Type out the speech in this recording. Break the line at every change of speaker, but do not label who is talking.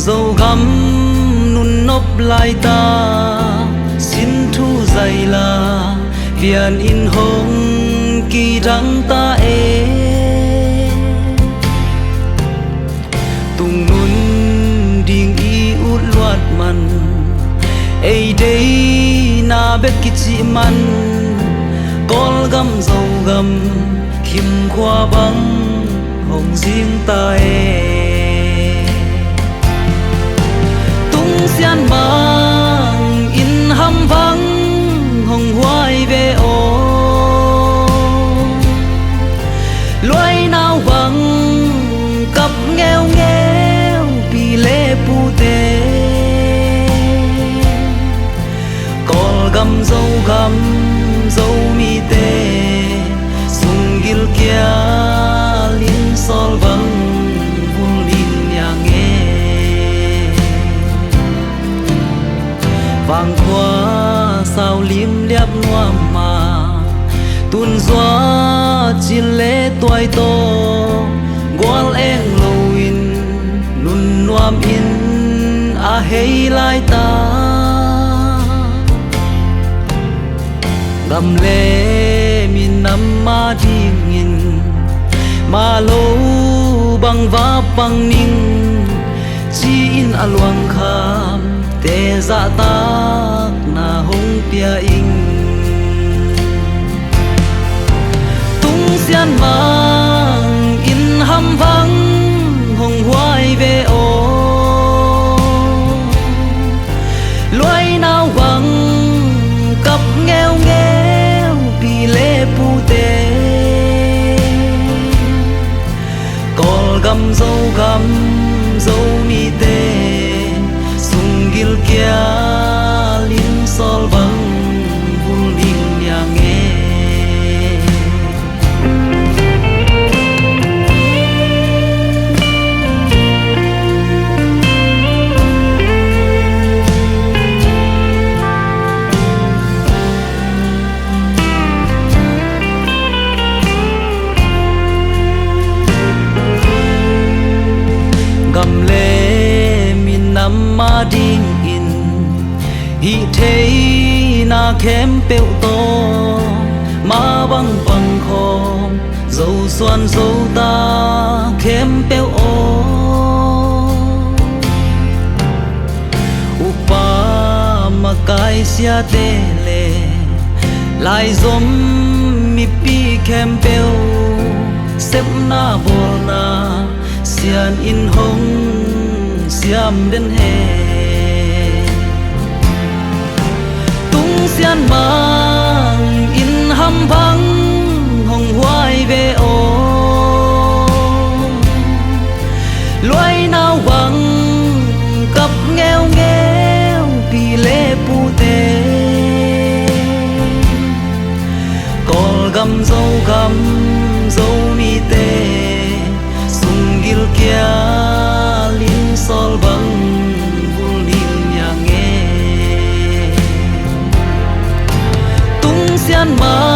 dầu găm nun nộp lại ta xin thu dày là viền in hồng kỳ răng ta tung nun ding i ut luat man ei đây na bet ki chi man col gam dầu gam kim khoa băng hồng riêng ta tung xian mang in hăm vắng hồng hoài về ô loài nào vắng cặp nghèo nghèo bị lệ pu tê col gam dâu mi tê sung gil kia lin sol vắng vun lin nhà nghe vàng qua sao lim liệp noa mà tuôn gió chín lệ toai to gwal eng loin nun nuam in a hei lai ta gam lệ min nam ma ding in ma lo bang va bang ning chi in aluang kham te za ta na hong pia ing tung xian mang in hăm vắng hồng hoài về ô loài nào vắng cặp nghèo nghèo bị lệ pu tê col gam dâu mi tê sung gil kia lin sol vắng vun lin nhà nghe gam lệ min nam ma ding in hi thế na kém bèo to ma băng băng khom dâu xoan dâu ta kém bèo ô upa ma kai sia tê lệ lại zom mi pi kém bèo sep na bol na xian in hồng xiam đến hè tung xian mang in hăm vắng hồng hoài về ô loài nào vắng cặp nghèo nghèo bị lệ pu tê col gam dâu mi tê sung gil kia lin sol vắng vun lin nhà nghe tung xian ma